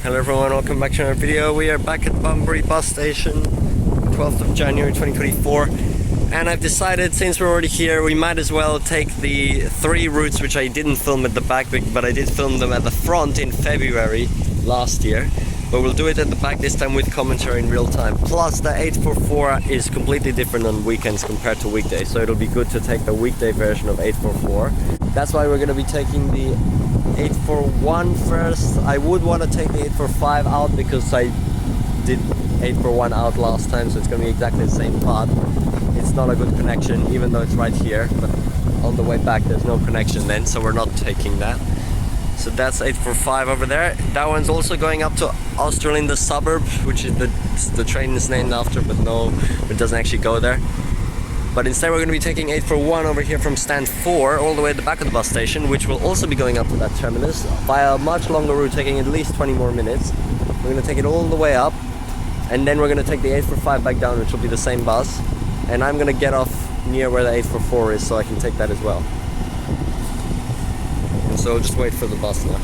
Hello everyone, welcome back to another video. We are back at Bunbury Bus Station, 12th of January 2024, and I've decided since we're already here we might as well take the three routes which I didn't film at the back, but I did film them at the front in February last year. But we'll do it at the back this time with commentary in real time. Plus the 844 is completely different on weekends compared to weekdays, so it'll be good to take the weekday version of 844. That's why we're going to be taking the 841 first. I would want to take the 845 out because I did 841 out last time, so it's going to be exactly the same path. It's not a good connection even though it's right here, but on the way back there's no connection then, so we're not taking that. So that's 845 over there. That one's also going up to Australind, the suburb, which is the train is named after, but no, it doesn't actually go there. But instead we're going to be taking 841 over here from stand 4 all the way at the back of the bus station, which will also be going up to that terminus by a much longer route, taking at least 20 more minutes. We're going to take it all the way up, and then we're going to take the 845 back down, which will be the same bus. And I'm going to get off near where the 844 is so I can take that as well. And so just wait for the bus now.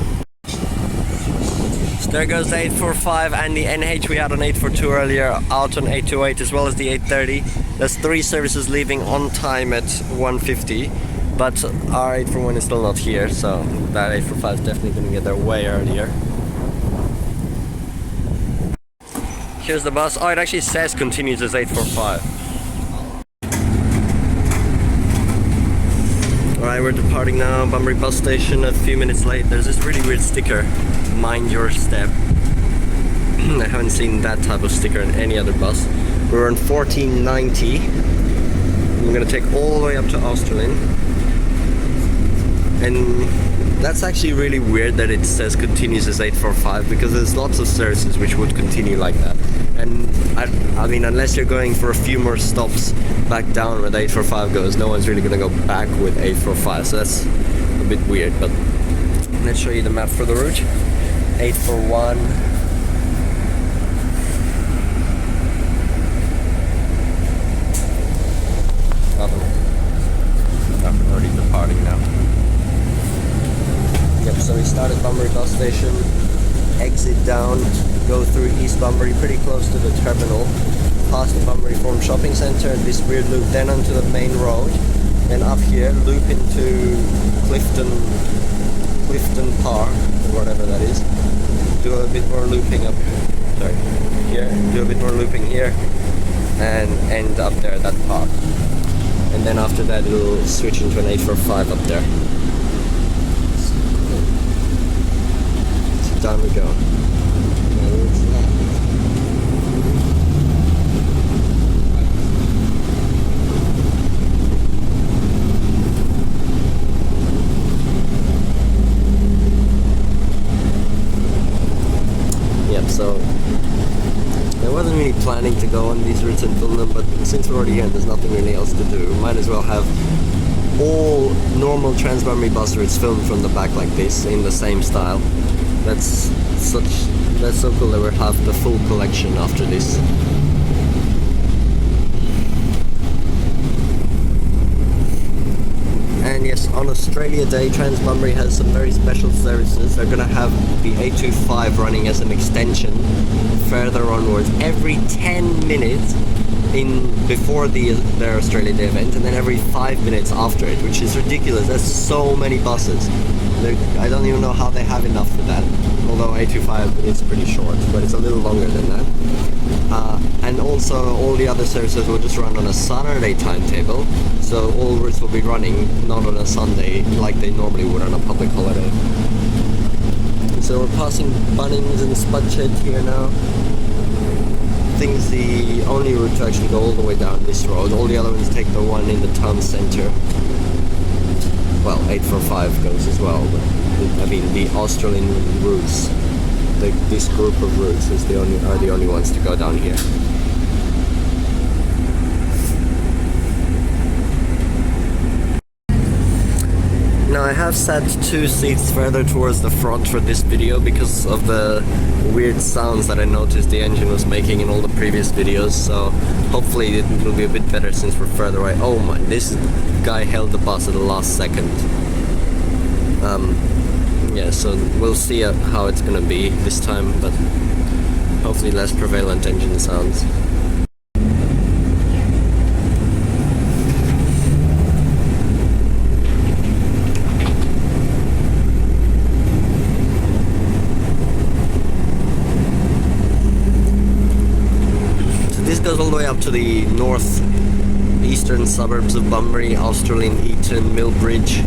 So there goes the 845 and the NH we had on 842 earlier, out on 828 as well as the 830. There's 3 services leaving on time at 1:50, but our 841 is still not here, so that 845 is definitely going to get there way earlier. Here's the bus. Oh, it actually says continues as 845. Alright, we're departing now, Bunbury Bus Station, a few minutes late. There's this really weird sticker, mind your step. I haven't seen that type of sticker in any other bus. We're on 1490. We're going to take all the way up to Australind. And that's actually really weird that it says continues as 845, because there's lots of services which would continue like that. And I mean, unless you're going for a few more stops back down where the 845 goes, no one's really going to go back with 845. So that's a bit weird, but let's show you the map for the route. 841. I'm already departing now. Yep, so we start at Bunbury Bus Station, exit down, go through East Bunbury pretty close to the terminal, past the Bunbury Forum Shopping Centre and this weird loop, then onto the main road, then up here, loop into Clifton Park, or whatever that is, do a bit more looping up here, do a bit more looping here, and end up there at that park. And then after that it'll switch into an 845 up there. So down we go. Yep, so I wasn't really planning to go on these routes and film them, but since we're already here and there's nothing really else to do, might as well have all normal TransBunbury bus routes filmed from the back like this in the same style. That's so cool that we'll have the full collection after this. And yes, on Australia Day, TransBunbury has some very special services. They're going to have the 825 running as an extension further onwards every 10 minutes before their Australia Day event, and then every 5 minutes after it, which is ridiculous. There's so many buses. I don't even know how they have enough for that, although 825 is pretty short, but it's a little longer than that. And also all the other services will just run on a Saturday timetable, so all routes will be running not on a Sunday like they normally would on a public holiday. So we're passing Bunnings and Spudshed here now. I think it's the only route to actually go all the way down this road. All the other ones take the one in the town centre. Well, 845 goes as well, but I mean the Australian routes, this group of routes are the only ones to go down here. Now I have sat 2 seats further towards the front for this video because of the weird sounds that I noticed the engine was making in all the previous videos, so hopefully it will be a bit better since we're further away. Oh man, this guy held the bus at the last second. yeah, so we'll see how it's gonna be this time, but hopefully less prevalent engine sounds. This goes all the way up to the northeastern suburbs of Bunbury, Australind, Eton, Millbridge,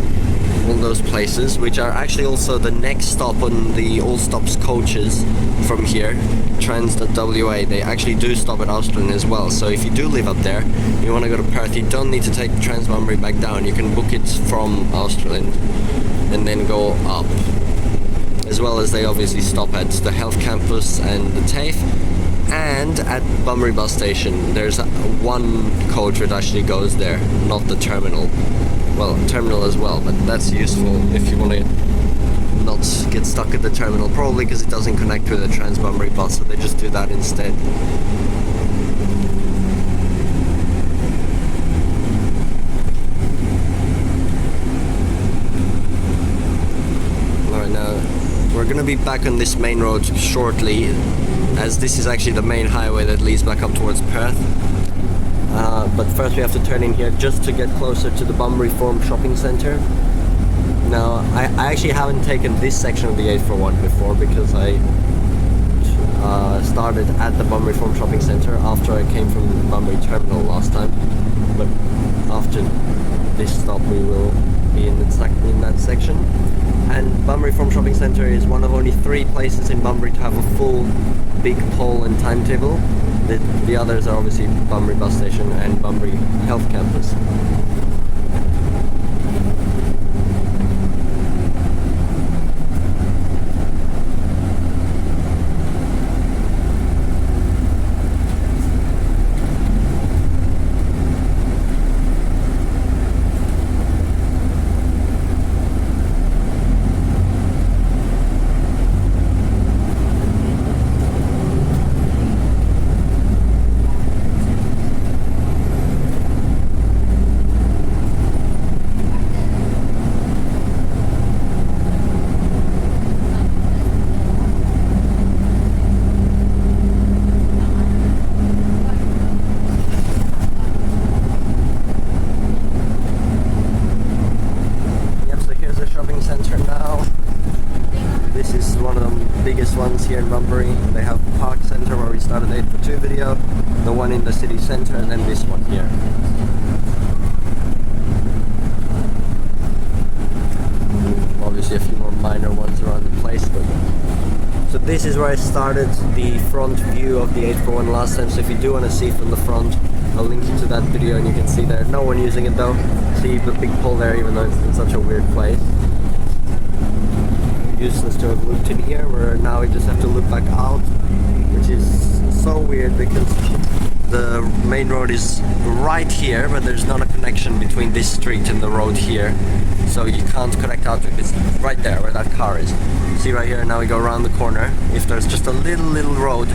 all those places, which are actually also the next stop on the All Stops coaches from here, TransBunbury. They actually do stop at Australind as well, so if you do live up there, you want to go to Perth, you don't need to take TransBunbury back down, you can book it from Australind and then go up. As well as they obviously stop at the Health Campus and the TAFE. And at Bunbury Bus Station, there's one coach that actually goes there, not the terminal. Well, terminal as well, but that's useful if you want to not get stuck at the terminal, probably because it doesn't connect with the TransBunbury bus, so they just do that instead. Alright, now we're going to be back on this main road shortly, as this is actually the main highway that leads back up towards Perth. But first we have to turn in here just to get closer to the Bunbury Forum Shopping Centre. Now, I actually haven't taken this section of the 841 before, because I started at the Bunbury Forum Shopping Centre after I came from the Bunbury Terminal last time. But after this stop we will be in that section. And Bunbury Forum Shopping Centre is one of only 3 places in Bunbury to have a full big pole and timetable. The others are obviously Bunbury Bus Station and Bunbury Health Campus. Ones here in Bunbury. They have Park Centre where we started the 842 video, the one in the city centre, and then this one here. Obviously a few more minor ones around the place, but so this is where I started the front view of the 841 last time, so if you do want to see from the front, I'll link you to that video and you can see there. No one using it though. See the big pole there, even though it's in such a weird place. Useless to have looped in here, where now we just have to loop back out, which is so weird because the main road is right here, but there's not a connection between this street and the road here, so you can't connect out to it. It's right there where that car is. See right here, now we go around the corner. If there's just a little road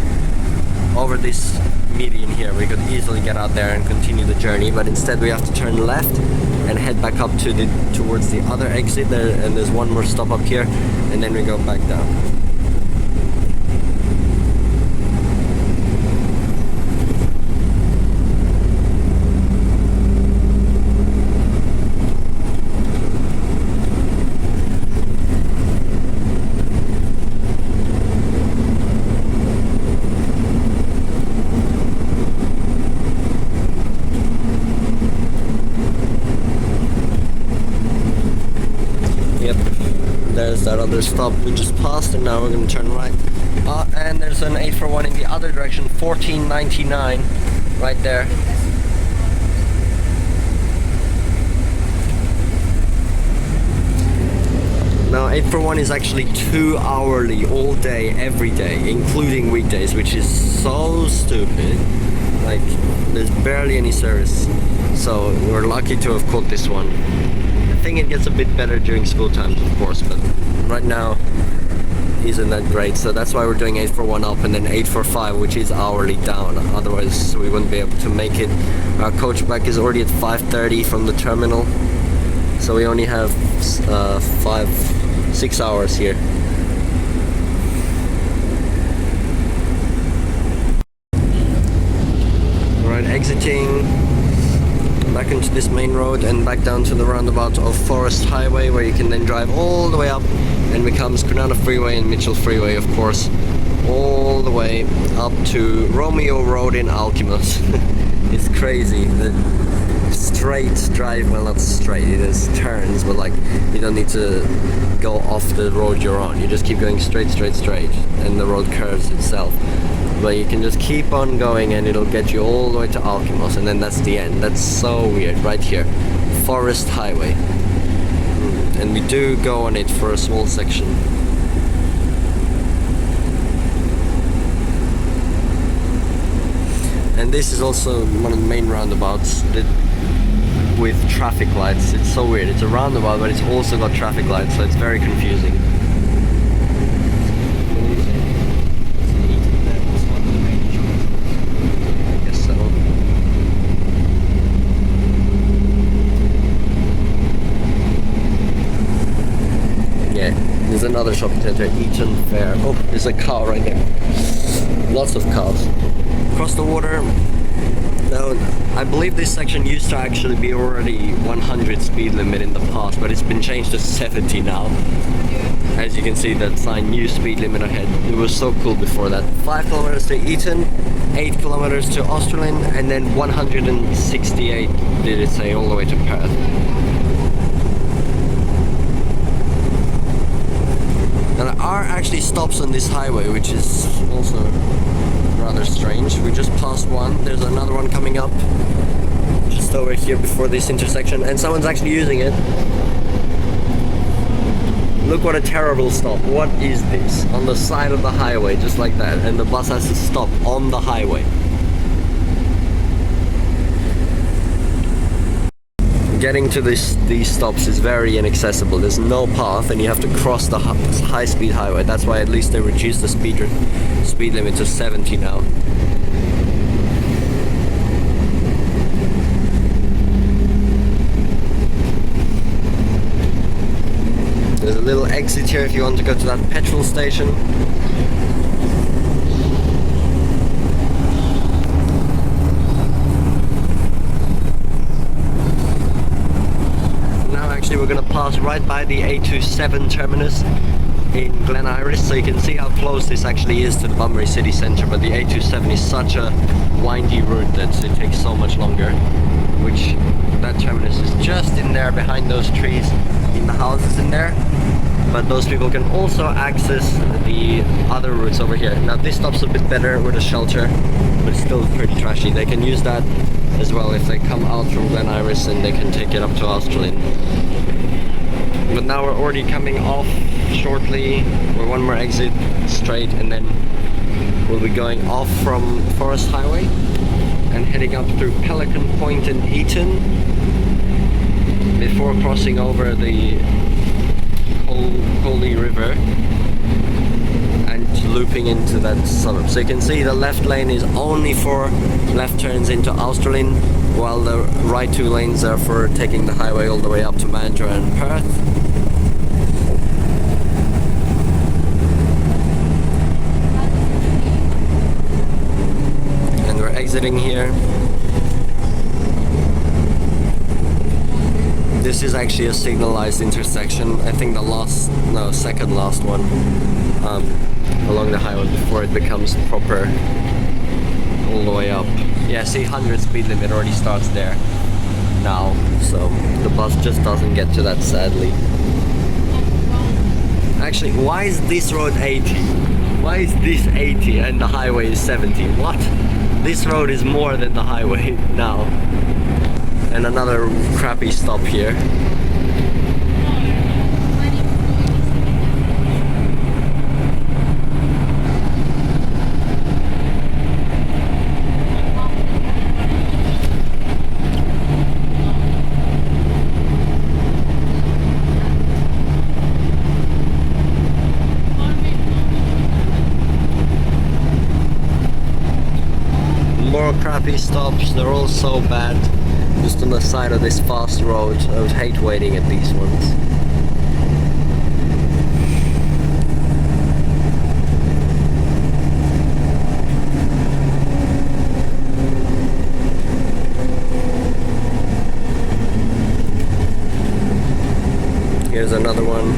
over this median here, we could easily get out there and continue the journey, but instead we have to turn left and head back up to towards the other exit there, and there's one more stop up here, and then we go back down. There's that other stop we just passed, and now we're going to turn right. And there's an 841 in the other direction, 1499, right there. Now 841 is actually 2 hourly, all day, every day, including weekdays, which is so stupid. Like, there's barely any service, so we're lucky to have caught this one. I think it gets a bit better during school times, of course, but right now isn't that great, so that's why we're doing 841 up and then 845, which is hourly down. Otherwise we wouldn't be able to make it. Our coach back is already at 5:30 from the terminal, so we only have 5 6 hours here. Alright, exiting back into this main road and back down to the roundabout of Forest Highway, where you can then drive all the way up and becomes Granada Freeway and Mitchell Freeway, of course, all the way up to Romeo Road in Alkimos. It's crazy. The straight drive, well, not straight, it is turns, but like you don't need to go off the road you're on. You just keep going straight, and the road curves itself. But you can just keep on going and it'll get you all the way to Alkimos, and then that's the end. That's so weird, right here. Forest Highway. And we do go on it for a small section. And this is also one of the main roundabouts with traffic lights. It's so weird. It's a roundabout, but it's also got traffic lights, so it's very confusing. I guess so. Yeah, there's another shopping center, Eaton Fair. Oh, there's a car right there. Lots of cars. Across the water. Now, I believe this section used to actually be already 100 speed limit in the past, but it's been changed to 70 now. As you can see, that sign, new speed limit ahead. It was so cool before that. 5 kilometers to Eton, 8 kilometers to Australind, and then 168, did it say, all the way to Perth. Now, there are actually stops on this highway, which is also rather strange. We just passed one. There's another one coming up just over here before this intersection, and someone's actually using it. Look what a terrible stop. What is this? On the side of the highway, just like that, and the bus has to stop on the highway. Getting to these stops is very inaccessible. There's no path and you have to cross the high-speed highway. That's why at least they reduced the speed limit to 70 now. There's a little exit here if you want to go to that petrol station. We're going to pass right by the A27 terminus in Glen Iris, so you can see how close this actually is to the Bunbury city centre. But the A27 is such a windy route that it takes so much longer, which that terminus is just in there behind those trees, in the houses in there. But those people can also access the other routes over here. Now this stop's a bit better with a shelter, but it's still pretty trashy. They can use that as well if they come out from Glen Iris, and they can take it up to Australind. But now we're already coming off shortly. We're one more exit straight, and then we'll be going off from Forest Highway and heading up through Pelican Point and Eton before crossing over the Coley River and looping into that suburb. So you can see the left lane is only for left turns into Australind, while the right 2 lanes are for taking the highway all the way up to Mandurah and Perth. And we're exiting here. This is actually a signalized intersection. I think the second last one along the highway before it becomes proper all the way up. Yeah, see, 100 speed limit already starts there now, so the bus just doesn't get to that, sadly. Actually, why is this road 80? Why is this 80 and the highway is 70? What? This road is more than the highway now. And another crappy stop here. More crappy stops, they're all so bad. Just on the side of this fast road. I would hate waiting at these ones. Here's another one.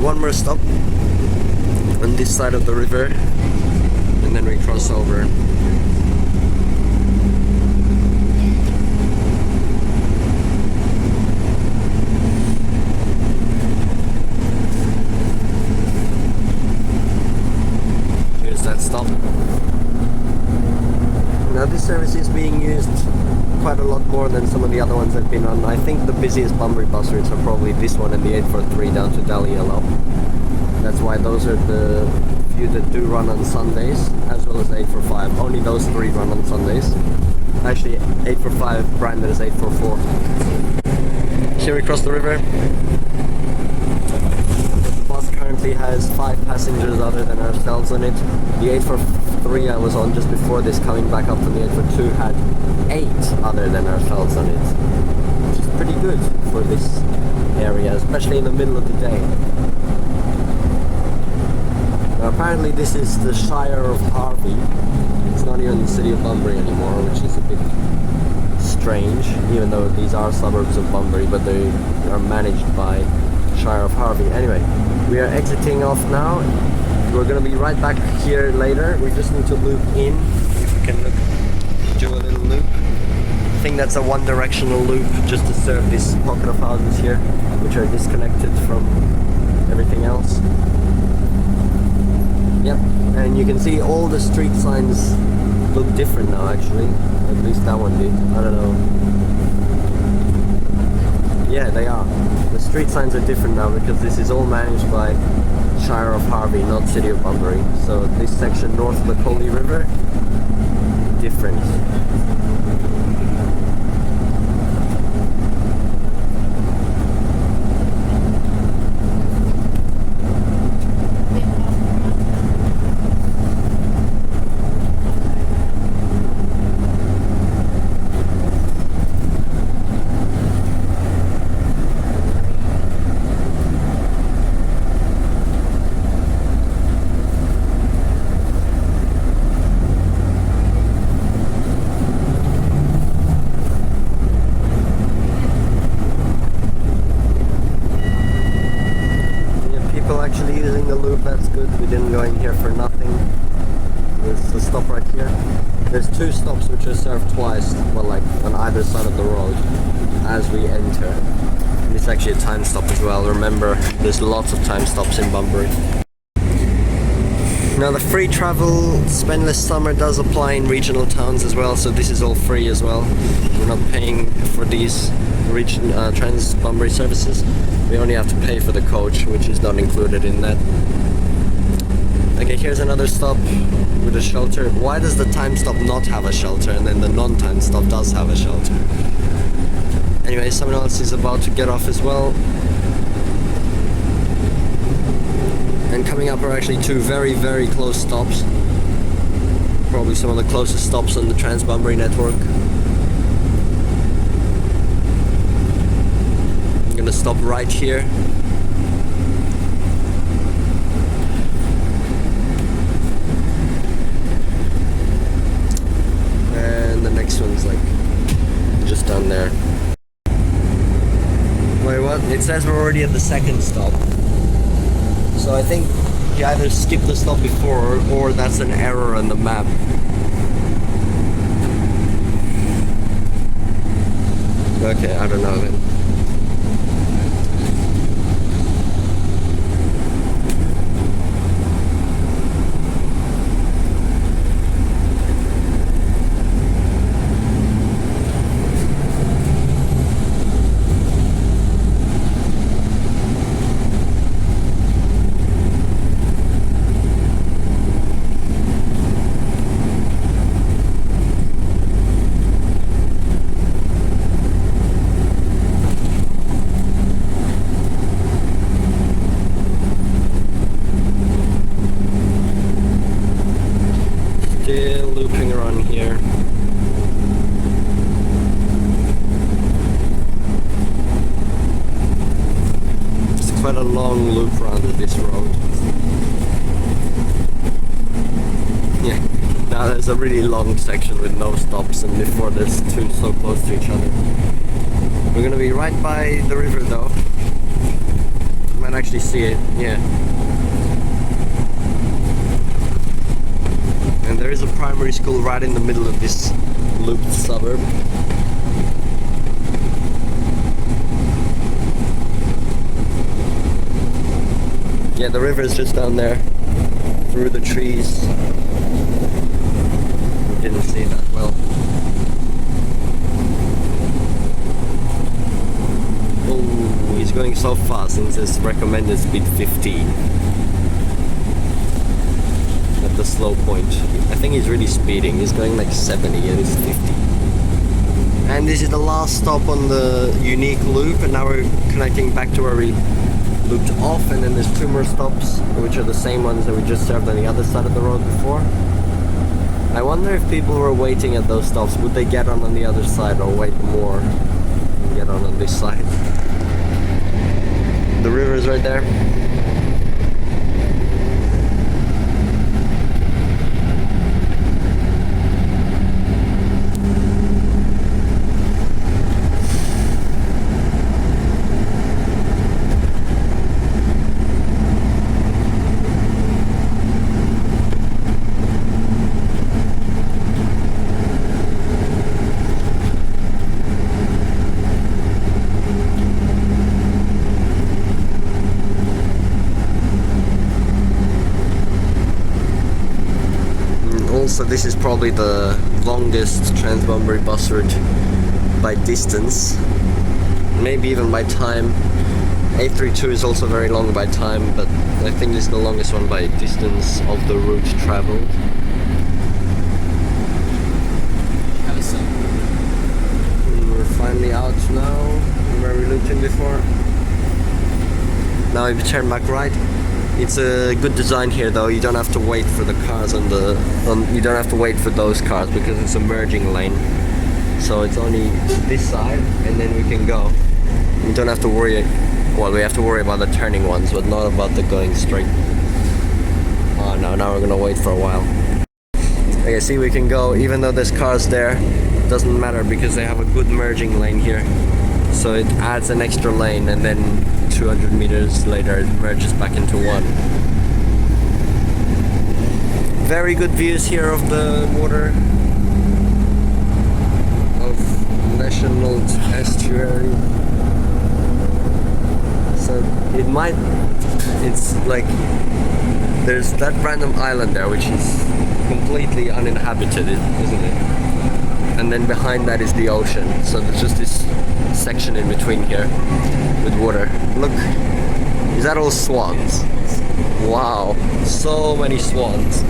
One more stop on this side of the river, and then we cross over. Here's that stop. Now this service is being used quite a lot more than some of the other ones I've been on. I think the busiest Bunbury bus routes are probably this one and the 843 down to Dalielo. That's why those are the few that do run on Sundays, as well as 845. Only those three run on Sundays. Actually, 845 branded as 844. Here we cross the river. The bus currently has 5 passengers other than ourselves on it. The 843 I was on just before this, coming back up to the 842, had 8 other than ourselves on it, which is pretty good for this area, especially in the middle of the day. Now, apparently this is the Shire of Harvey. It's not even the city of Bunbury anymore, which is a bit strange, even though these are suburbs of Bunbury, but they are managed by Shire of Harvey. Anyway, we are exiting off now. We're going to be right back here later. We just need to loop in, if we can do a little loop. I think that's a one-directional loop just to serve this pocket of houses here, which are disconnected from everything else. Yep, and you can see all the street signs look different now, actually. At least that one did. I don't know. Yeah, they are. The street signs are different now because this is all managed by Shire of Harvey, not City of Bunbury. So this section north of the Coley River, different. There's 2 stops which are served twice, well, like on either side of the road as we enter. And it's actually a time stop as well. Remember, there's lots of time stops in Bunbury. Now the free travel spendless summer does apply in regional towns as well, so this is all free as well. We're not paying for these TransBunbury services. We only have to pay for the coach, which is not included in that. Okay, here's another stop with a shelter. Why does the time stop not have a shelter and then the non-time stop does have a shelter? Anyway, someone else is about to get off as well. And coming up are actually 2 very, very close stops. Probably some of the closest stops on the TransBunbury network. I'm gonna stop right here. This one's like just down there. Wait, what? It says we're already at the 2nd stop. So I think you either skipped the stop before or that's an error on the map. Okay, I don't know then. a long loop around this road. Yeah, now there's a really long section with no stops, and before there's two so close to each other. We're gonna be right by the river though. You might actually see it, yeah. And there is a primary school right in the middle of this looped suburb. Yeah, the river is just down there, through the trees. We didn't see that well. Oh, he's going so fast since his recommended speed 15. At the slow point. I think he's really speeding. He's going like 70 and it's 50. And this is the last stop on the unique loop, and now we're connecting back to where we looped off, and then there's two more stops which are the same ones that we just served on the other side of the road before. I wonder if people were waiting at those stops, would they get on the other side or wait more and get on this side? The river is right there. So this is probably the longest TransBunbury bus route by distance, maybe even by time. 832 is also very long by time, but I think this is the longest one by distance of the route travelled. We're finally out now, where we looped in before. Now if you turn back right, it's a good design here though. You don't have to wait for the cars you don't have to wait for those cars because it's a merging lane. So it's only this side and then we can go. You don't have to worry, well, we have to worry about the turning ones, but not about the going straight. Oh no, now we're gonna wait for a while. Okay, see, we can go even though there's cars there. It doesn't matter because they have a good merging lane here. So it adds an extra lane, and then 200 meters later it merges back into one. Very good views here of the water of National Estuary. So it's like there's that random island there which is completely uninhabited, isn't it? And then behind that is the ocean, so there's just this section in between here with water. Look, is that all swans? Wow, so many swans.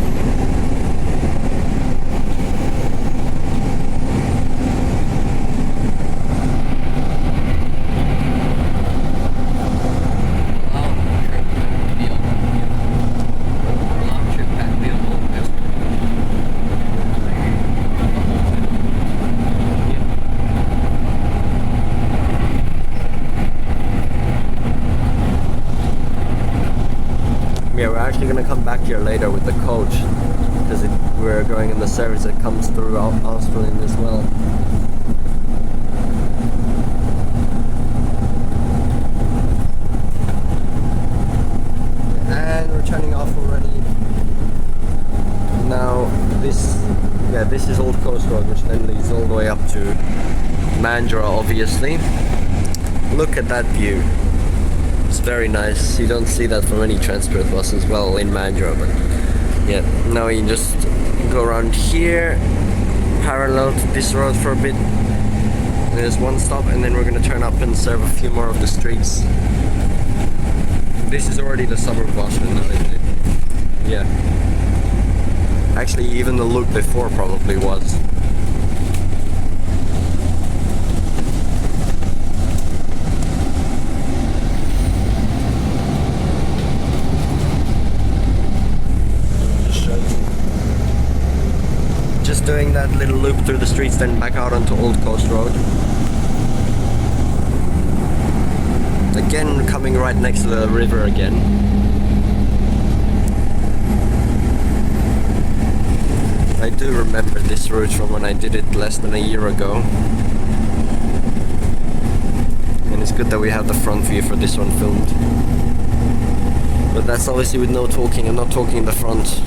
Yeah, we're actually going to come back here later with the coach because we're going in the service that comes through Australind as well. And we're turning off already. Now this is Old Coast Road, which then leads all the way up to Mandurah, obviously. Look at that view. It's very nice. You don't see that from any Transport bus as well in Mandurah, but yeah, now you just go around here parallel to this road for a bit. There's one stop and then we're going to turn up and serve a few more of the streets. This is already the suburb of Australind, isn't it? Yeah. Actually, even the loop before probably was. Just doing that little loop through the streets, then back out onto Old Coast Road. The again coming right next to the river again. I do remember this route from when I did it less than a year ago. And it's good that we have the front view for this one filmed. But that's obviously with no talking. I'm not talking in the front.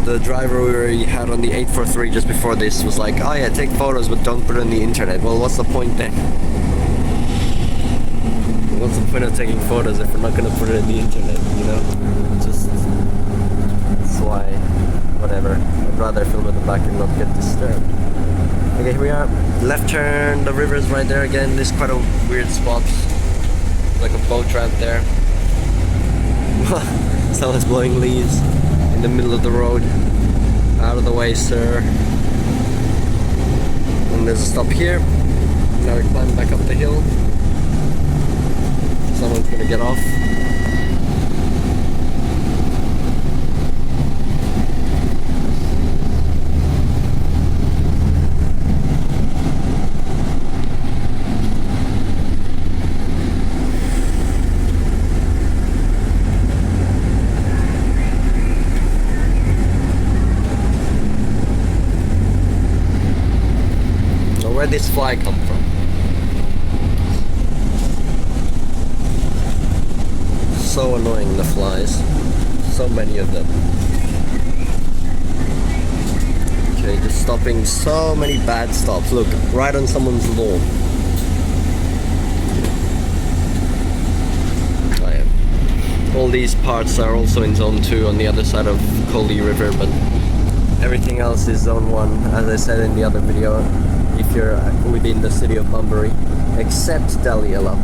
The driver we had on the 843 just before this was like, oh yeah, take photos but don't put it on the internet. Well, what's the point then? What's the point of taking photos if we're not going to put it on the internet, you know? Just, that's why, whatever. I'd rather film at the back and not get disturbed. Okay, here we are. Left turn, the river's right there again. This is quite a weird spot. Like a boat ramp there. Someone's blowing leaves in the middle of the road. Out of the way, sir. And there's a stop here. Now we climb back up the hill. Someone's gonna get off. Where'd this fly come from? So annoying, the flies. So many of them. Okay, just stopping so many bad stops. Look, right on someone's lawn. Oh yeah. All these parts are also in zone 2 on the other side of Coley River, but everything else is zone 1, as I said in the other video. If you're within the city of Bunbury, except Dalialup.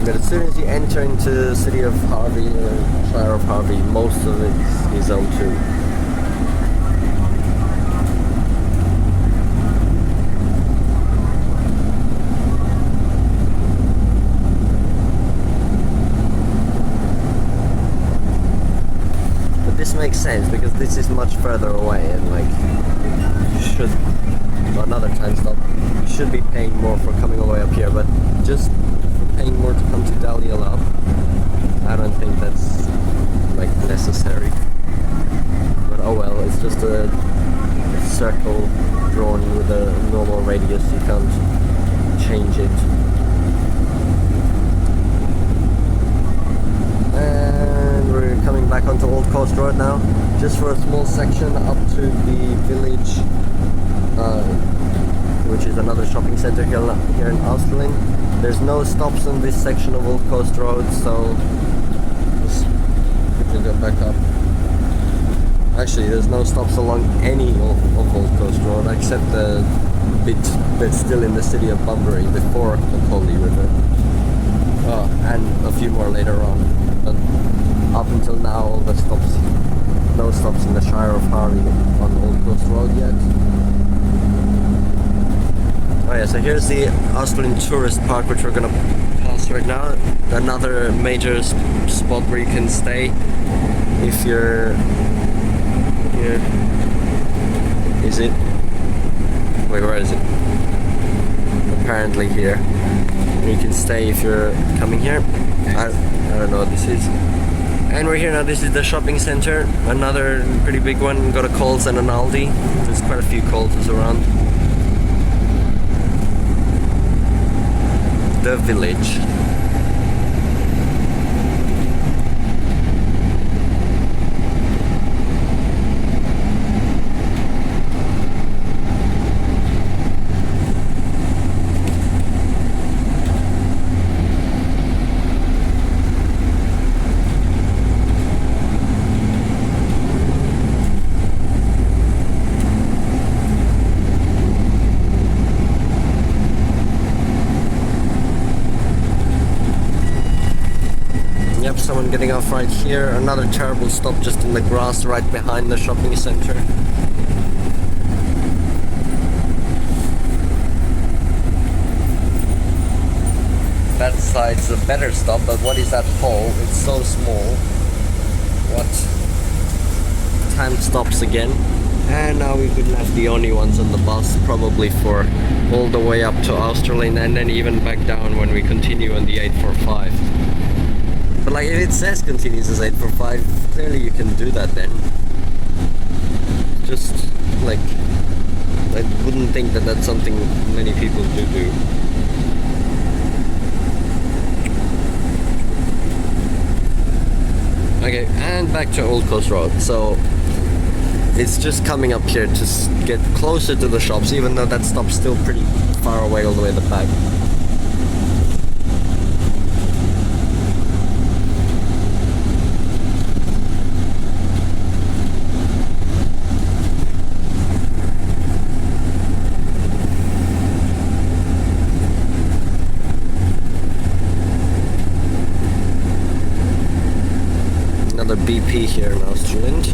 But as soon as you enter into the city of Harvey or Shire of Harvey, most of it is zone 2. Makes sense because this is much further away and like you should another time stop you should be paying more for coming all the way up here, but just for paying more to come to Dalialup, I don't think that's like necessary. But oh well, it's just a circle drawn with a normal radius, you can't change it. And we're coming back onto Old Coast Road now, just for a small section up to the village, which is another shopping centre here in Australind. There's no stops on this section of Old Coast Road, so just quickly go back up. Actually, there's no stops along any of Old Coast Road except the bit that's still in the city of Bunbury before the Coley River. Oh, and a few more later on. But up until now, all the stops, no stops in the Shire of Harvey on Old Coast Road yet. Oh yeah, so here's the Australind Tourist Park, which we're gonna pass right now. Another major spot where you can stay if you're here. Is it? Wait, where is it? Apparently here. You can stay if you're coming here. I don't know what this is. And we're here now. This is the shopping center, another pretty big one. Got a Coles and an Aldi. There's quite a few Coles around. The village. Someone getting off right here. Another terrible stop just in the grass right behind the shopping center. That side's a better stop, but what is that hole? It's so small. What? Time stops again. And now we've been left the only ones on the bus, probably for all the way up to Australind, and then even back down when we continue on the 845. But like, if it says continues as 845, clearly you can do that then. Just like, I wouldn't think that that's something many people do. Okay, and back to Old Coast Road. So it's just coming up here to get closer to the shops, even though that stop's still pretty far away all the way at the back. Another BP here in Australind.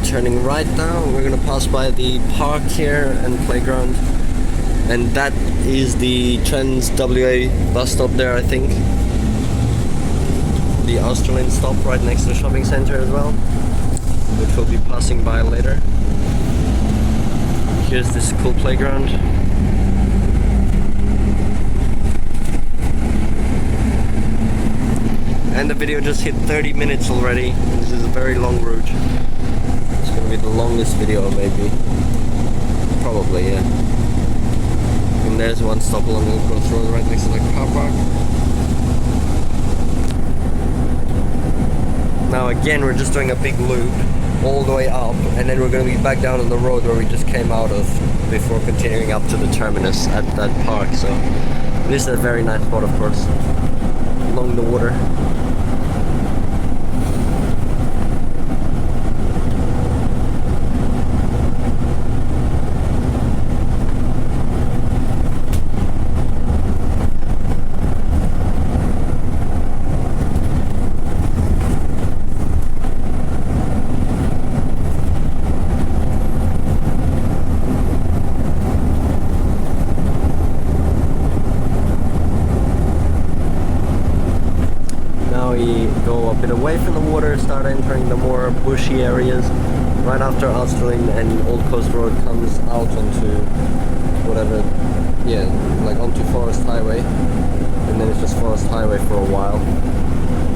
Turning right now, we're gonna pass by the park here and playground, and that is the TransBunbury bus stop there, I think. The Australind stop right next to the shopping center as well, which we'll be passing by later. Here's this cool playground. And the video just hit 30 minutes already. This is a very long route. It's gonna be the longest video maybe. Probably, yeah. And there's one stop along Old Coast Road right next to the car park. Now again, we're just doing a big loop all the way up, and then we're gonna be back down on the road where we just came out of before continuing up to the terminus at that park. So this is a very nice spot, of course, along the water. We go a bit away from the water, start entering the more bushy areas. Right after Australind and Old Coast Road comes out onto whatever, yeah, like onto Forest Highway, and then it's just Forest Highway for a while,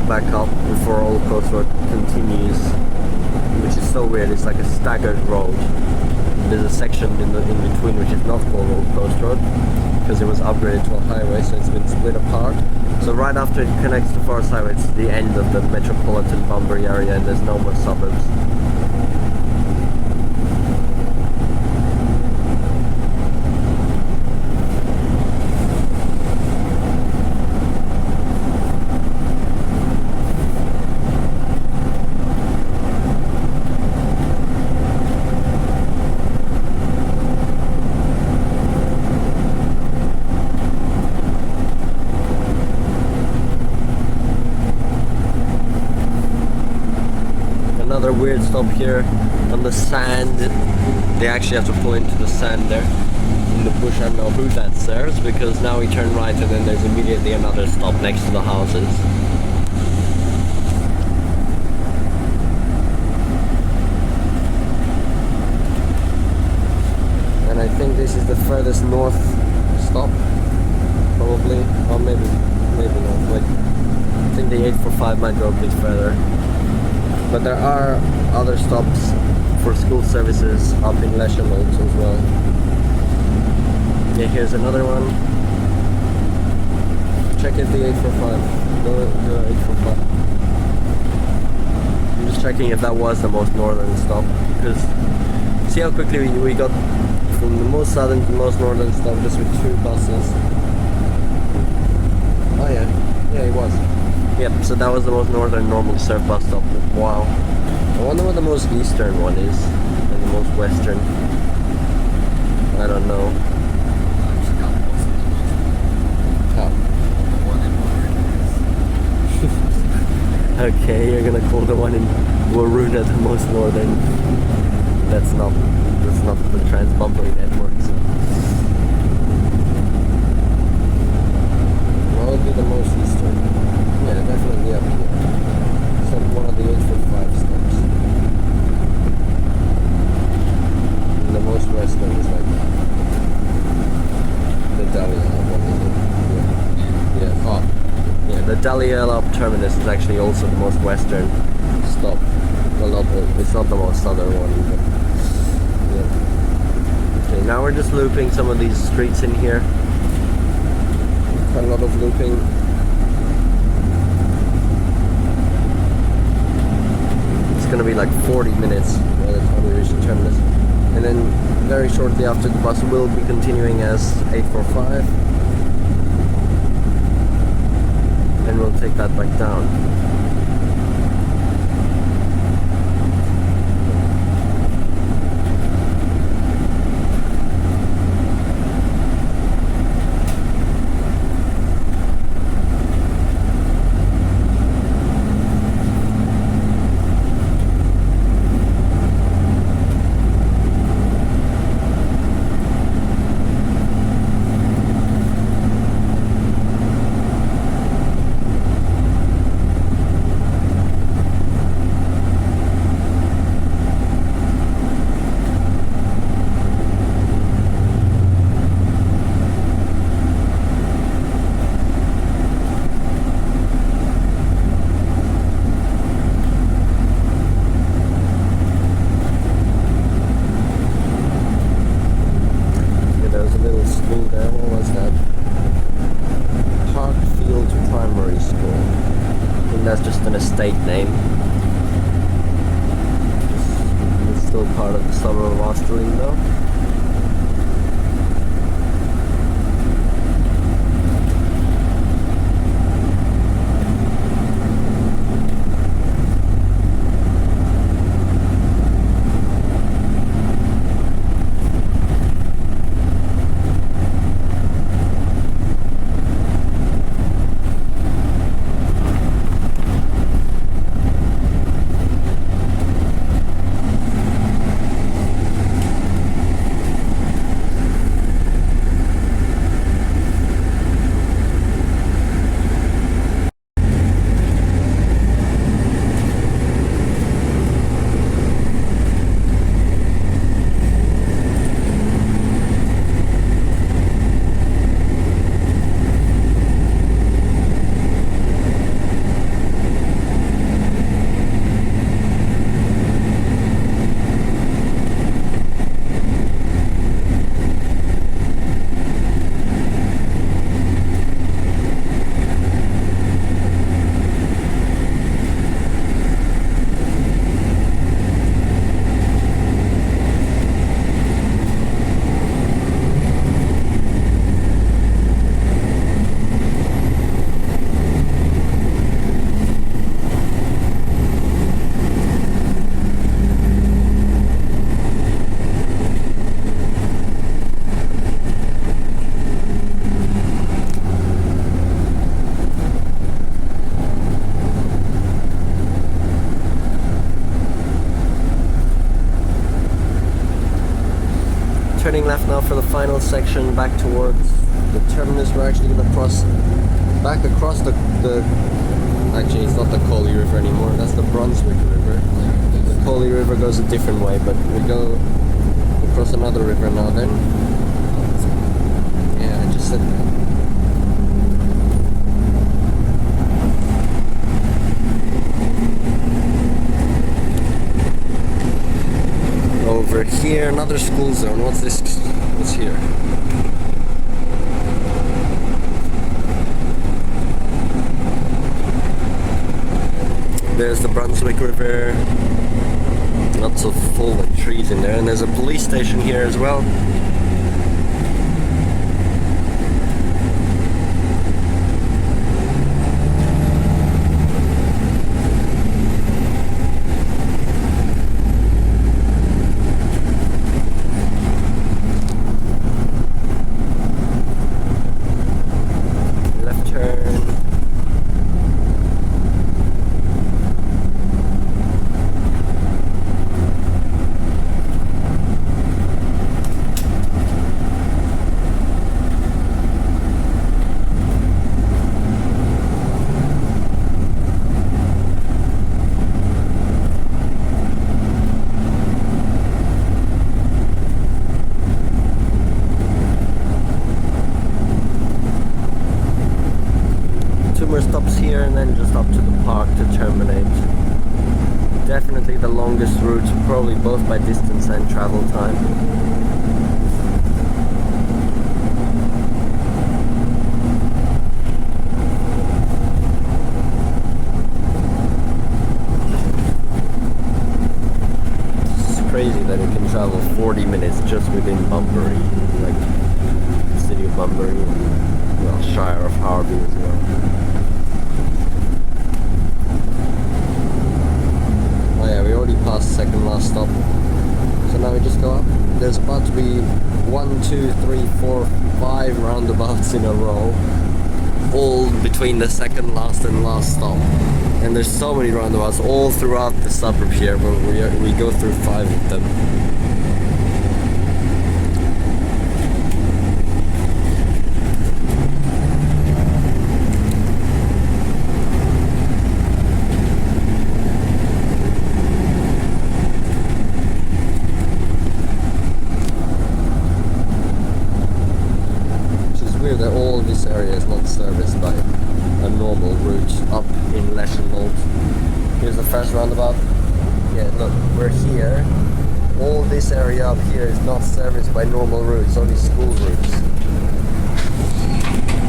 back up before Old Coast Road continues, which is so weird. It's like a staggered road. There's a section in between which is not called Old Coast Road because it was upgraded to a highway, so it's been split apart. So right after it connects to Forest Highway, it's the end of the metropolitan Bunbury area, and there's no more suburbs. Another weird stop here on the sand. They actually have to pull into the sand there in the bush. I don't know who that serves, because now we turn right and then there's immediately another stop next to the houses. And I think this is the furthest north stop, probably, or maybe not. Like, I think the 845 might go a bit further. But there are other stops for school services up in Australind as well. Yeah, here's another one. Check it, the 845. Go 845. I'm just checking if that was the most northern stop, because see how quickly we got from the most southern to the most northern stop just with 2 buses. Oh yeah, it was. Yep, so that was the most northern normally served bus stop. Wow. I wonder what the most eastern one is, and the most western. I don't know. Oh. Okay, you're gonna call the one in Waroona the most northern. That's not the TransBunbury network. So. What would be the most eastern? Yeah, definitely up here. So one of the 845 stops. Daliela terminus is actually also the most western stop. Well, it's not the most southern one, but yeah. Okay, now we're just looping some of these streets in here. Quite a lot of looping. It's gonna be like 40 minutes by the time we reach the terminus. And then very shortly after, the bus will be continuing as 845. And we'll take that back down. That's just an estate name. It's still part of the suburb of Australind though. Turning left now for the final section back towards the terminus. We're actually going to cross back across the actually it's not the Coley River anymore, that's the Brunswick River. The Coley River goes a different way, but we go across another river now then. Yeah, I just said that. Over here, another school zone. What's this? What's here? There's the Brunswick River. Lots of fallen trees in there, and there's a police station here as well. Definitely the longest route, probably both by distance and travel time. Crazy that it can travel 40 minutes just within Bunbury, like the city of Bunbury, and well, Shire of Harvey as well. Oh yeah, we already passed the second last stop, so now we just go up. There's about to be 1, 2, 3, 4, 5 roundabouts in a row, all between the second last and last stop. And there's so many roundabouts all throughout the suburb here, but we go through 5 of them. Which is weird that all this area is not serviced by a normal route up in Australind. Here's the first roundabout. Yeah, look, we're here. All this area up here is not serviced by normal routes, only school routes.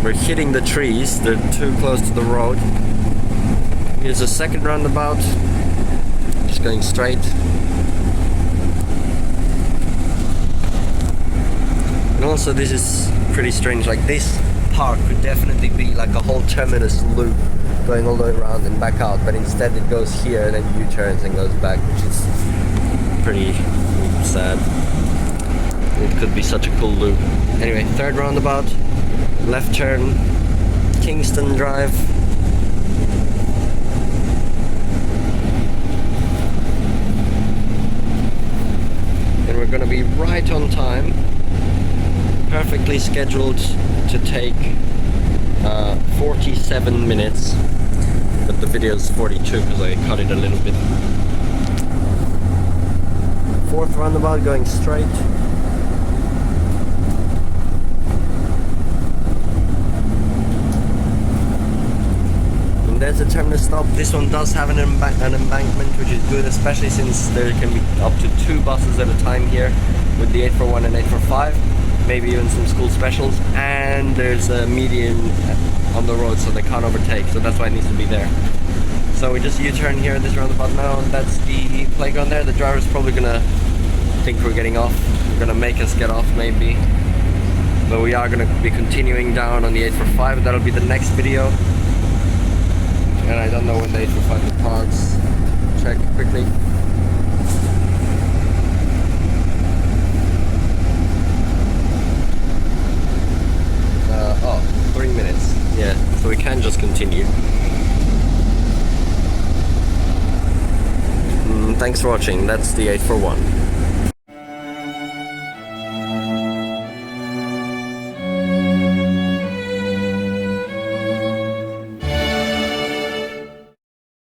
We're hitting the trees, they're too close to the road. Here's a second roundabout. Just going straight. And also this is pretty strange, like this park could definitely be like a whole terminus loop going all the way around and back out, but instead it goes here and then U-turns and goes back, which is pretty sad. It could be such a cool loop. Anyway, third roundabout, left turn, Kingston Drive. And we're gonna be right on time, perfectly scheduled to take 47 minutes, but the video is 42 because I cut it a little bit. Fourth roundabout going straight. And there's a terminus stop. This one does have an embankment, which is good, especially since there can be up to 2 buses at a time here with the 841 and 845. Maybe even some school specials, and there's a median on the road so they can't overtake, so that's why it needs to be there. So we just U-turn here at this roundabout now, and that's the playground there. The driver's probably gonna think we're getting off. They're gonna make us get off maybe, but we are gonna be continuing down on the 845. That'll be the next video, and I don't know when the 845 departs. Check quickly. Oh, 3 minutes. Yeah, so we can just continue. Thanks for watching. That's the 841.